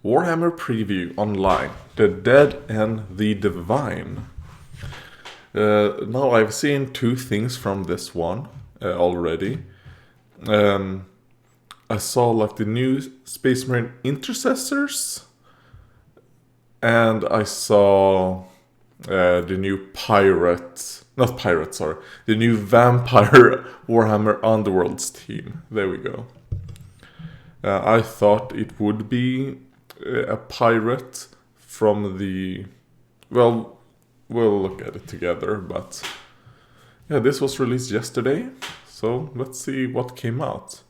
Warhammer preview online. The Dead and the Divine. Now I've seen two things from this one already. I saw like the new Space Marine Intercessors, and I saw the new the new Vampire Warhammer Underworlds team. There we go. I thought it would be a pirate from the... Well, we'll look at it together, but... Yeah, this was released yesterday, so let's see what came out.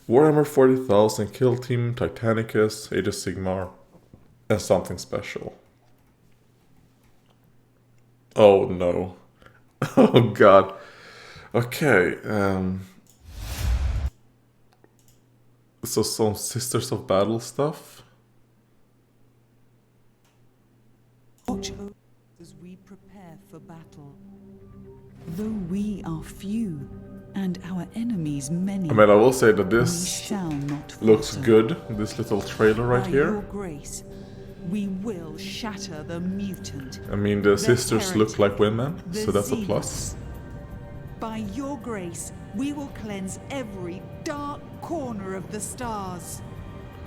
Warhammer 40,000, Kill Team, Titanicus, Age of Sigmar, and something special. Oh no. Oh god. Okay, so some Sisters of Battle stuff. As we prepare for battle, though we are few and our enemies many, I mean, I will say that we this shall not looks falter. good, this little trailer right By here. your grace, we will shatter the mutant. I mean, the sisters look like women, so that's a plus. By your grace, we will cleanse every dark corner of the stars.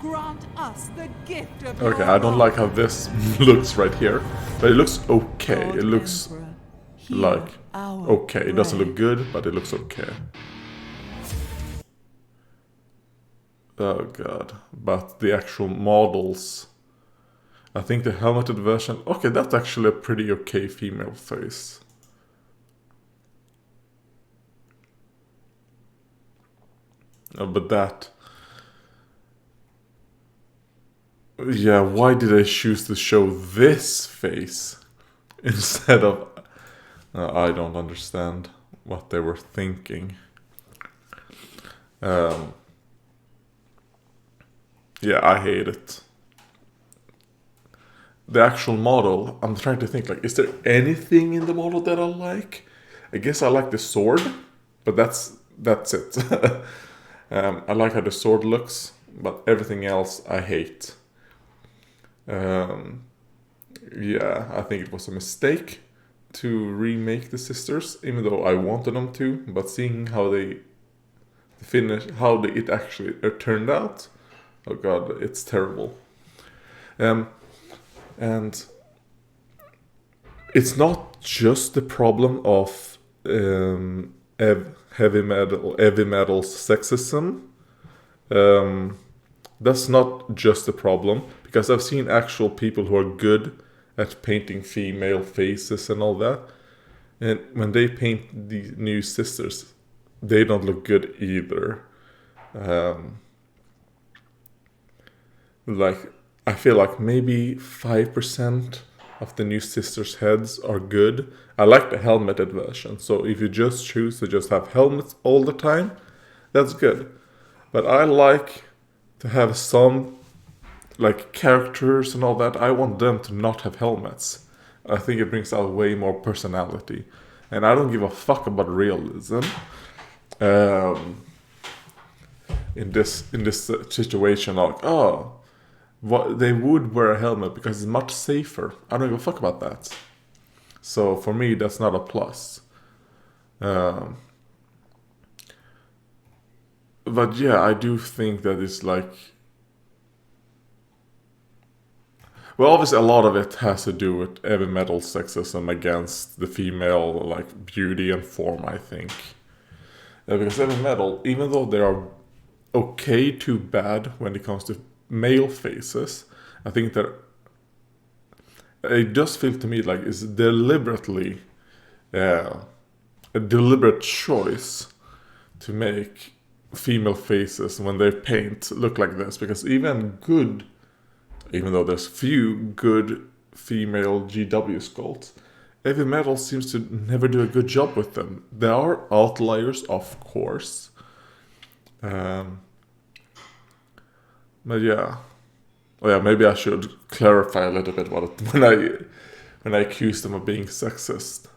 Grant us the gift of Okay, your I don't love. like how this looks right here, but it looks okay. God It looks Emperor, hear like our okay. It doesn't prayer. look good, but it looks okay. Oh god. But the actual models, I think the helmeted version, okay, that's actually a pretty okay female face. But that... Yeah, why did I choose to show this face instead of... I don't understand what they were thinking. Yeah, I hate it. The actual model, I'm trying to think, like, is there anything in the model that I like? I guess I like the sword, but that's it. I like how the sword looks, but everything else I hate. Yeah, I think it was a mistake to remake the sisters, even though I wanted them to. But seeing how it actually turned out, oh god, it's terrible. And it's not just the problem of heavy metal sexism. That's not just a problem, because I've seen actual people who are good at painting female faces and all that, and when they paint the new sisters, they don't look good either. Like, I feel like maybe 5% of the new sisters' heads are good. I like the helmeted version, so if you just choose to just have helmets all the time, that's good. But I like to have some, like, characters and all that, I want them to not have helmets. I think it brings out way more personality. And I don't give a fuck about realism. In this situation, like, they would wear a helmet because it's much safer. I don't give a fuck about that. So for me, that's not a plus. But yeah, I do think that it's like... Well, obviously a lot of it has to do with heavy metal sexism against the female, like, beauty and form, I think. Because heavy metal, even though they are okay to bad when it comes to male faces, I think that it does feel to me like it's deliberately a deliberate choice to make female faces when they paint look like this, because even though there's few good female GW sculpts, heavy metal seems to never do a good job with them. There are outliers, of course. But yeah. Oh yeah, maybe I should clarify a little bit about it when I accuse them of being sexist.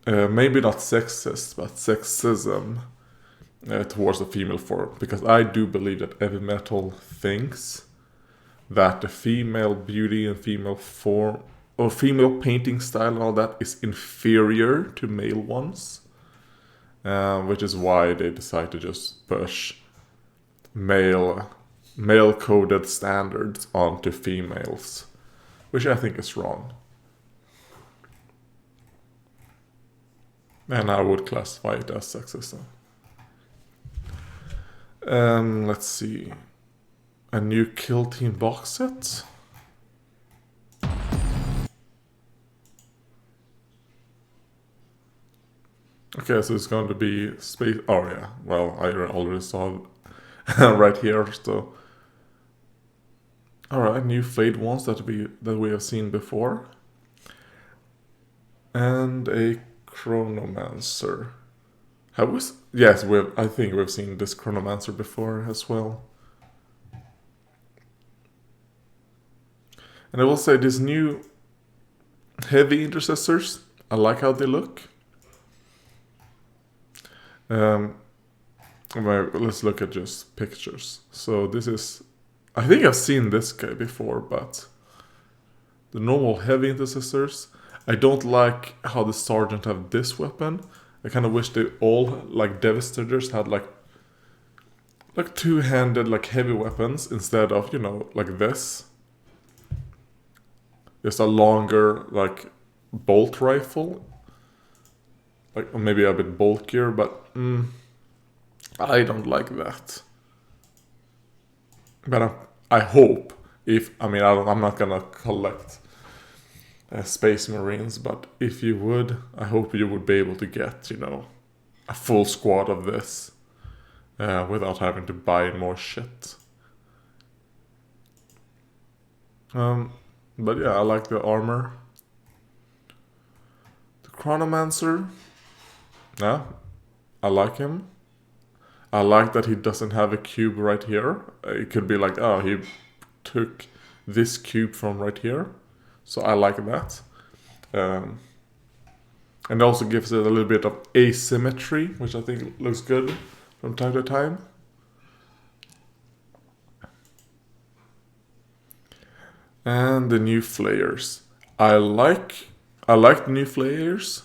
Maybe not sexist, but sexism. towards the female form, because I do believe that heavy metal thinks that the female beauty and female form or female painting style and all that is inferior to male ones, which is why they decide to just push male coded standards onto females, which I think is wrong. And I would classify it as sexism. Let's see. A new Kill Team box set. Okay, so it's going to be space. Oh yeah, well I already saw it right here. So, all right, new flayed ones that we have seen before, and a Chronomancer. Have we? Yes, I think we've seen this Chronomancer before as well. And I will say these new heavy intercessors, I like how they look. Let's look at just pictures. So this is, I think I've seen this guy before, but the normal heavy intercessors, I don't like how the Sergeant have this weapon. I kind of wish they all, like Devastators, had like two-handed like heavy weapons instead of, like this. Just a longer like bolt rifle, like, or maybe a bit bulkier, but I don't like that. But I hope, I'm not gonna collect Space Marines, but if you would, I hope you would be able to get, a full squad of this without having to buy more shit. But yeah, I like the armor. The Chronomancer, yeah, I like him. I like that he doesn't have a cube right here. It could be like, oh, he took this cube from right here. So I like that. And it also gives it a little bit of asymmetry, which I think looks good from time to time. And the new flayers. I like the new flayers.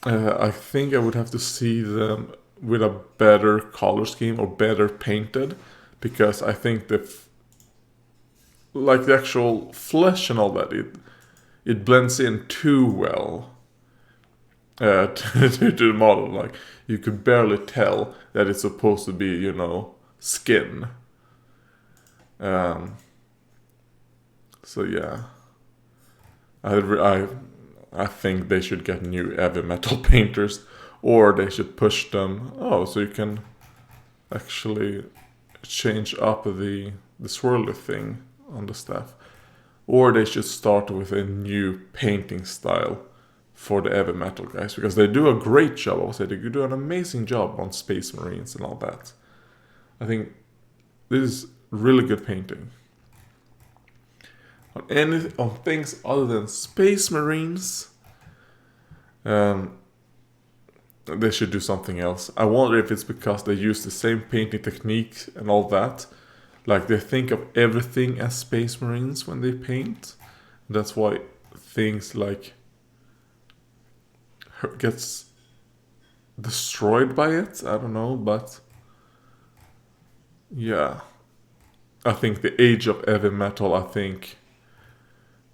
I think I would have to see them with a better color scheme or better painted, because I think the actual flesh and all that, it blends in too well to the model. Like, you could barely tell that it's supposed to be, skin. So yeah, I think they should get new heavy metal painters, or they should push them. Oh, so you can actually change up the swirly thing on the staff, or they should start with a new painting style for the heavy metal guys, because they do a great job. I would say they do an amazing job on Space Marines and all that. I think this is really good painting. On things other than Space Marines, they should do something else. I wonder if it's because they use the same painting technique and all that. Like, they think of everything as Space Marines when they paint. That's why things like gets destroyed by it. I don't know, but yeah, I think the age of heavy metal, I think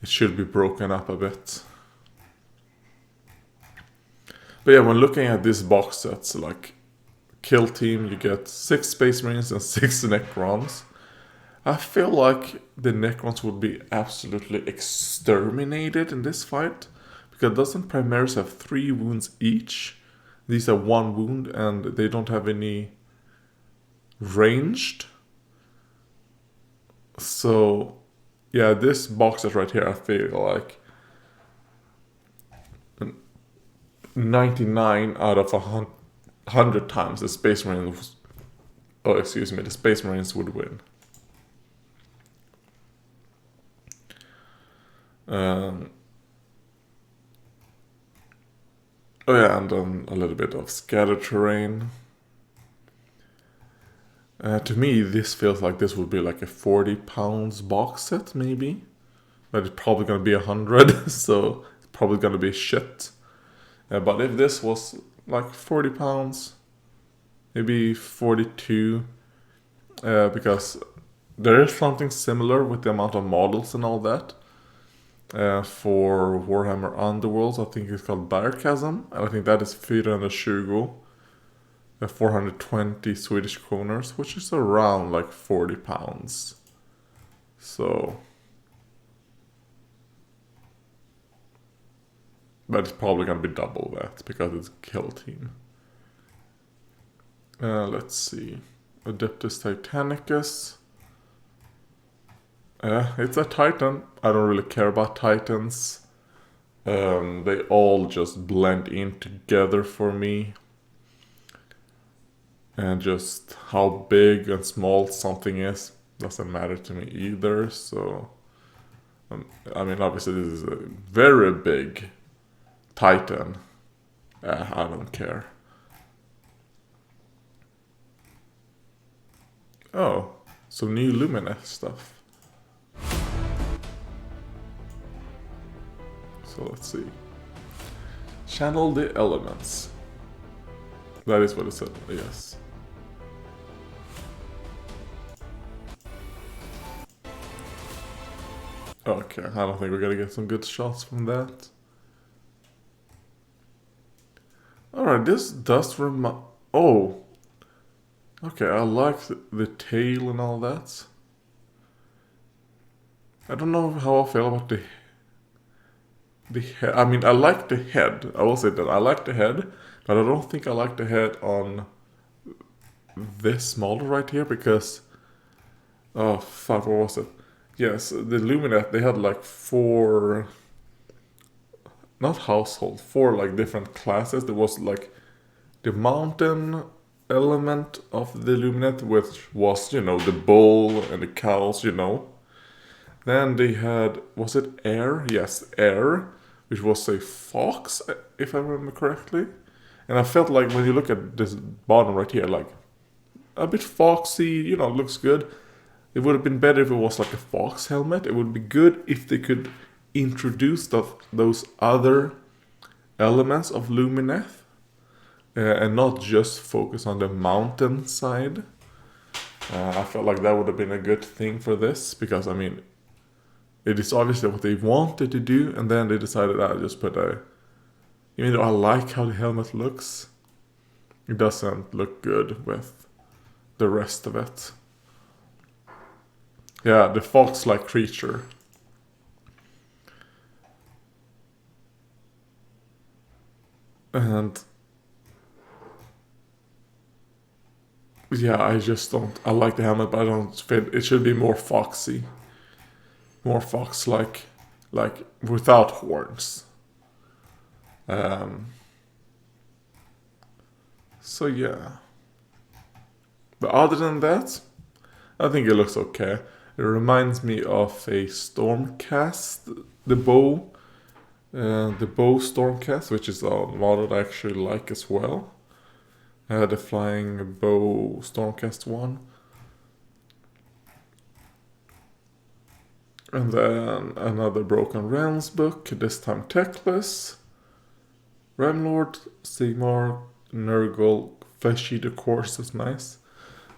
it should be broken up a bit. But yeah, when looking at these box sets, like Kill Team, you get 6 Space Marines and 6 Necrons. I feel like the Necrons would be absolutely exterminated in this fight, because doesn't Primaris have 3 wounds each? These are 1 wound, and they don't have any ranged. So yeah, this box set right here, I feel like 99 out of 100 times the Space Marines, the Space Marines would win. Oh yeah, and then a little bit of scatter terrain. To me, this feels like this would be like a 40 pounds box set, maybe. But it's probably gonna be 100, so it's probably gonna be shit. But if this was like 40 pounds, maybe 42, because there is something similar with the amount of models and all that. For Warhammer Underworlds, I think it's called Bergchasm, and I think that is 420, 420 Swedish kroners, which is around like 40 pounds. So, but it's probably gonna be double that because it's Kill Team. Let's see, Adeptus Titanicus. It's a Titan. I don't really care about Titans. They all just blend in together for me. And just how big and small something is doesn't matter to me either. So, I mean, obviously this is a very big Titan. I don't care. Oh, some new Lumineth stuff. So let's see. Channel the elements. That is what it said, yes. Okay, I don't think we're gonna get some good shots from that. Alright, this does remind... Oh! Okay, I like the tail and all that. I don't know how I feel about the head. I mean, I like the head. I will say that I like the head, but I don't think I like the head on this model right here because... Oh, fuck, what was it? Yes, the Lumineth, they had like 4... Not household, 4 like different classes. There was like the mountain element of the Lumineth, which was, you know, the bull and the cows, you know. Then they had, was it air? Yes, air, which was a fox, if I remember correctly. And I felt like when you look at this bottom right here, like a bit foxy, you know, looks good. It would have been better if it was like a fox helmet. It would be good if they could introduce those other elements of Lumineth. And not just focus on the mountain side. I felt like that would have been a good thing for this, because I mean, it is obviously what they wanted to do, and then they decided I'll just put a... Even though I like how the helmet looks, it doesn't look good with the rest of it. Yeah, the fox-like creature. And... yeah, I just don't... I like the helmet, but I don't fit... It should be more foxy. More fox-like. Like, without horns. So yeah. But other than that, I think it looks okay. It reminds me of a Stormcast, the bow Stormcast, which is a model I actually like as well. The flying bow Stormcast one. And then another Broken Realms book, this time techless. Remlord, Sigmar, Nurgle, Flesh Eater Corpse is nice.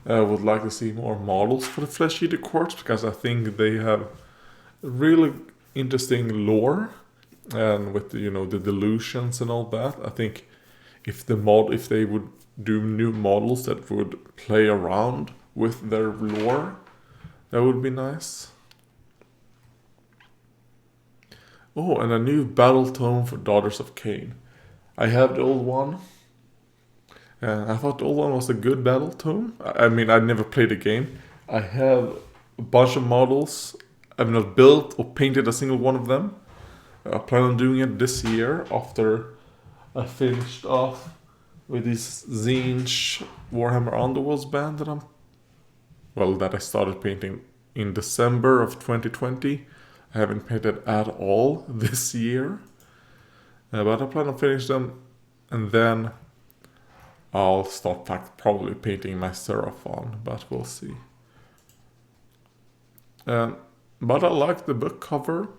I would like to see more models for the Flesh Eater Corpse, because I think they have really interesting lore, and with the, you know, the delusions and all that. I think if they would do new models that would play around with their lore, that would be nice. Oh, and a new battle tome for Daughters of Cain. I have the old one. I thought the old one was a good battle tome. I mean, I never played the game. I have a bunch of models. I've not built or painted a single one of them. I plan on doing it this year after I finished off with this Zinch Warhammer Underworlds band that I started painting in December of 2020. I haven't painted at all this year. But I plan on finish them And then I'll start probably painting my Seraphon, but we'll see. But I like the book cover.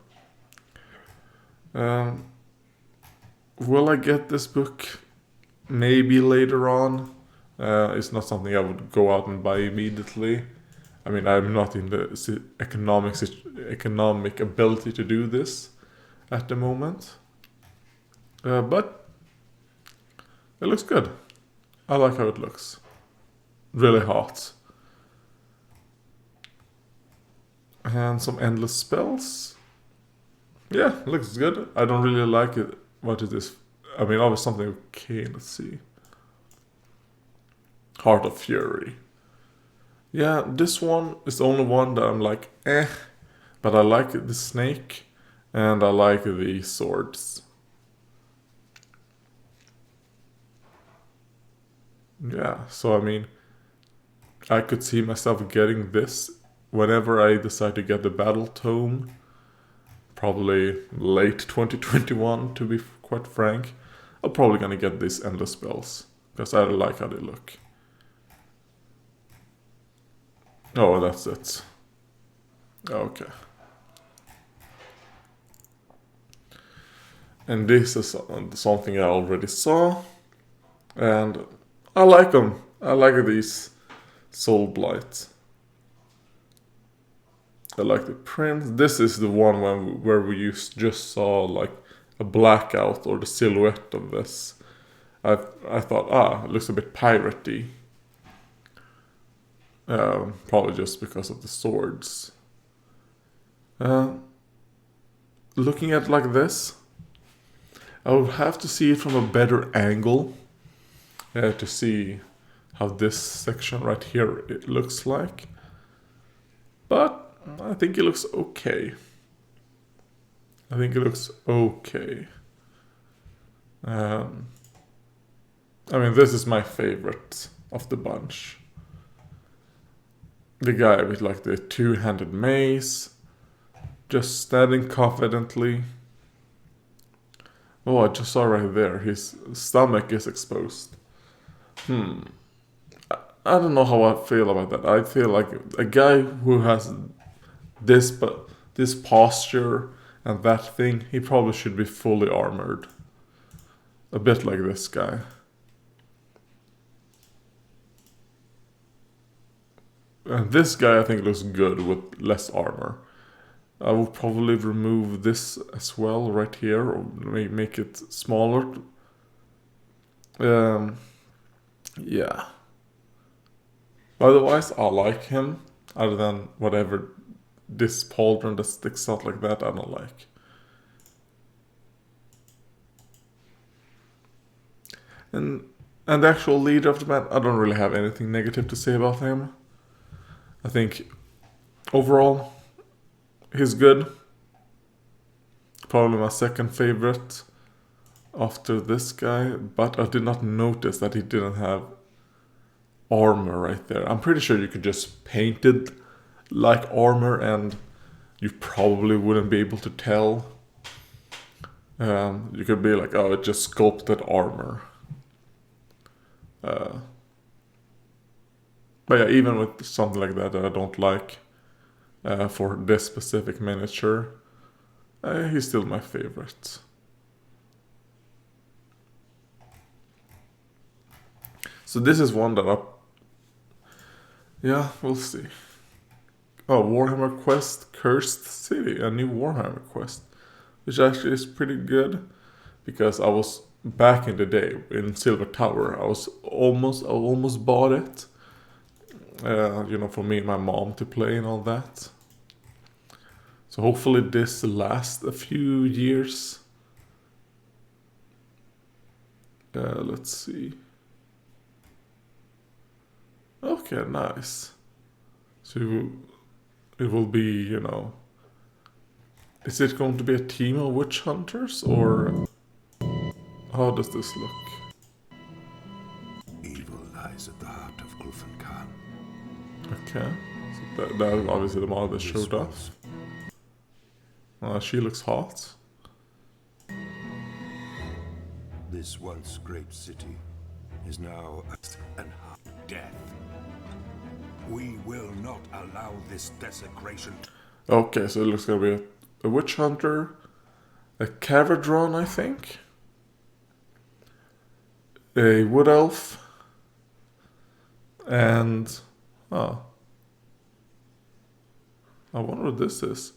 Will I get this book? Maybe later on. It's not something I would go out and buy immediately. I mean, I'm not in the economic ability to do this at the moment. But it looks good. I like how it looks. Really hot. And some endless spells. Yeah, looks good. I don't really like it. What is this? I mean, obviously something okay. Let's see. Heart of Fury. Yeah, this one is the only one that I'm like, eh. But I like the snake. And I like the swords. Yeah, so I mean, I could see myself getting this whenever I decide to get the battle tome. Probably late 2021, to be quite frank. I'm probably gonna get these endless spells, because I like how they look. Oh, that's it. Okay. And this is something I already saw. And I like them. I like these Soul Blight. I like the print. This is the one where we just saw like a blackout or the silhouette of this. I thought, it looks a bit piratey. Probably just because of the swords. Looking at it like this, I would have to see it from a better angle to see how this section right here it looks like. But I think it looks okay. I mean, this is my favorite of the bunch. The guy with like the two-handed mace, just standing confidently. Oh, I just saw right there, his stomach is exposed. I don't know how I feel about that. I feel like a guy who has this posture and that thing, he probably should be fully armored. A bit like this guy. And this guy I think looks good with less armor. I will probably remove this as well right here, or make it smaller. Yeah. Otherwise, I like him. Other than whatever this pauldron that sticks out like that, I don't like. And the actual leader of the band, I don't really have anything negative to say about him. I think overall, he's good. Probably my second favorite after this guy, but I did not notice that he didn't have armor right there. I'm pretty sure you could just paint it like armor and you probably wouldn't be able to tell. You could be like, oh, it just sculpted armor. But yeah, even with something like that I don't like for this specific miniature, he's still my favorite. So this is one that yeah, we'll see. Oh, Warhammer Quest Cursed City, a new Warhammer quest, which actually is pretty good, because I was back in the day in Silver Tower. I almost bought it. For me and my mom to play and all that. So hopefully this lasts a few years. Let's see. Okay, nice. So it will be, is it going to be a team of witch hunters, or how does this look? Evil lies at the heart of Gulfen Khan. Okay, so that is obviously the model that showed up. She looks hot. This once great city is now and death. We will not allow this desecration. Okay, so it looks gonna be a witch hunter, a Caradron, I think, a wood elf, and oh, I wonder what this is.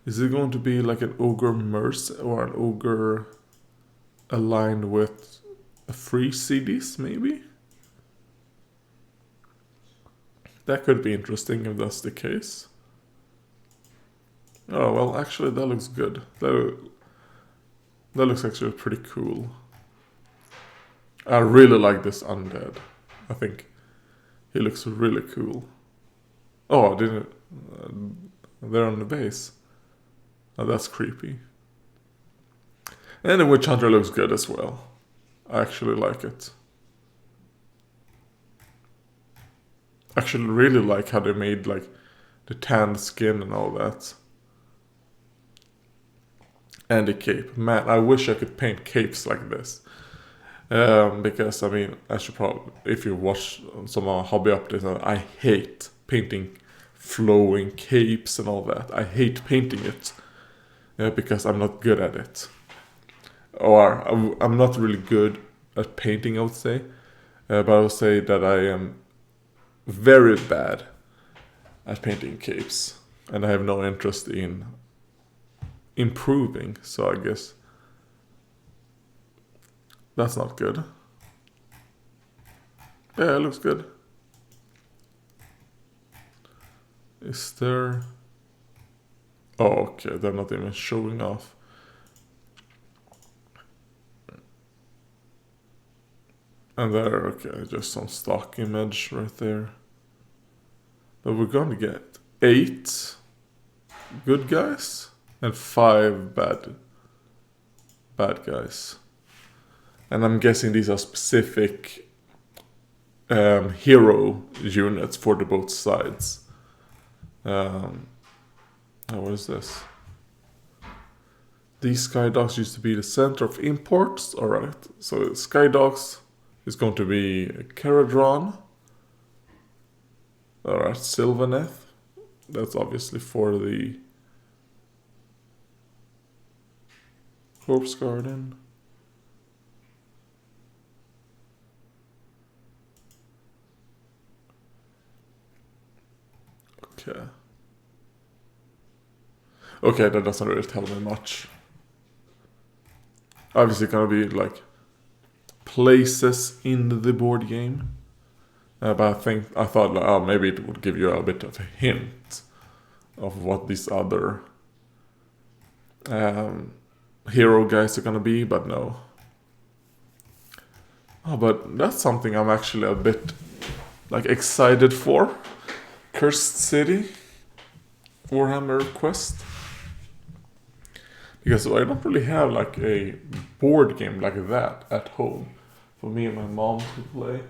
Is it going to be like an ogre merc or an ogre aligned with a free CDs, maybe? That could be interesting if that's the case. Oh, well, actually, that looks good. That looks actually pretty cool. I really like this undead. I think he looks really cool. Oh, I didn't... they're on the base. Oh, that's creepy. And the Witch Hunter looks good as well. I actually like it. I actually really like how they made like the tanned skin and all that. And the cape. Man, I wish I could paint capes like this. Because, I mean, I should probably, if you watch some hobby updates, I hate painting flowing capes and all that. I hate painting it. Because I'm not good at it. Or I'm not really good at painting, I would say. But I would say that I am very bad at painting capes. And I have no interest in improving, so I guess that's not good. Yeah, it looks good. Is there... Oh, okay, they're not even showing off. And there, okay, just some stock image right there. But we're gonna get 8 good guys and 5 bad guys. And I'm guessing these are specific hero units for the both sides. What is this? These sky dogs used to be the center of imports. Alright, so sky dogs is going to be Caradron. Alright, Sylvaneth. That's obviously for the Corpse Garden. Okay. Okay, that doesn't really tell me much. Obviously gonna be like places in the board game. But I thought like, oh, maybe it would give you a bit of a hint of what these other hero guys are gonna be, but no. Oh, but that's something I'm actually a bit like excited for. Cursed City, Warhammer Quest. Because I don't really have like a board game like that at home for me and my mom to play.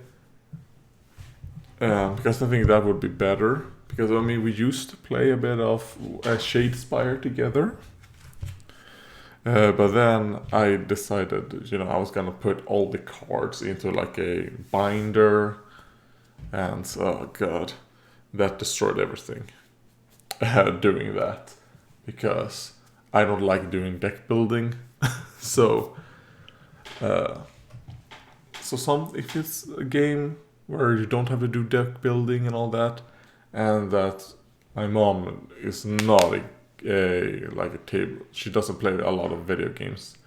Because I think that would be better. Because I mean, we used to play a bit of Shadespire together. But then I decided, I was gonna put all the cards into like a binder. And oh god, that destroyed everything. Doing that. Because I don't like doing deck building. So if it's a game where you don't have to do deck building and all that, and that my mom is not a table, she doesn't play a lot of video games,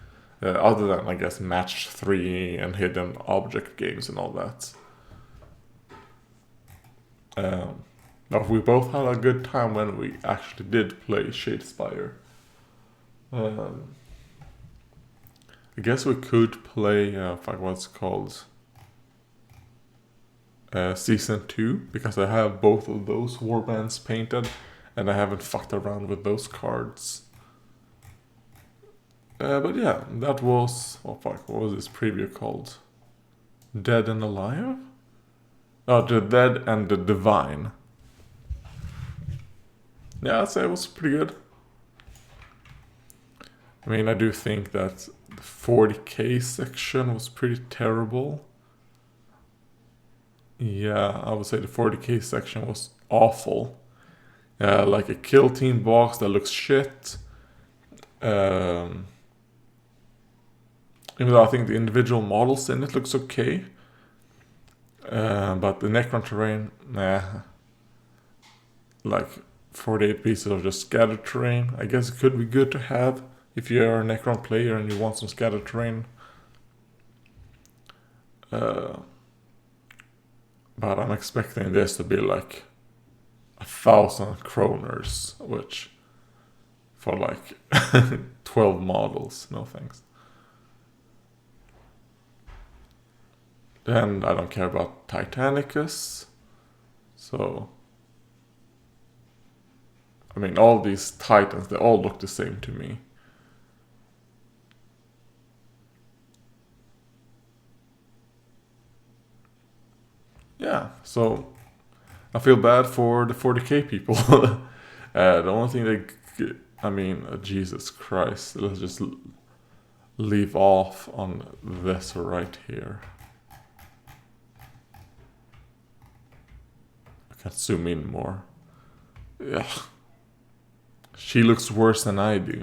other than I guess Match 3 and hidden object games and all that. But we both had a good time when we actually did play Shadespire. I guess we could play, what's it called? Season 2, because I have both of those warbands painted, and I haven't fucked around with those cards. But yeah, that was, what was this preview called? Dead and Alive? Oh, The Dead and the Divine. Yeah, I'd say it was pretty good. I mean, I do think that the 40k section was pretty terrible. Yeah, I would say the 40k section was awful. Like a kill team box that looks shit. Even though I think the individual models in it looks okay. But the Necron terrain, nah. Like 48 pieces of just scattered terrain. I guess it could be good to have if you're a Necron player and you want some scattered terrain. But I'm expecting this to be like 1,000 kroners, which for like 12 models, no thanks. Then I don't care about Titanicus. So, I mean, all these Titans, they all look the same to me. Yeah, so I feel bad for the 40k people. The only thing Jesus Christ, let's just leave off on this right here. I can zoom in more. Yeah. She looks worse than I do.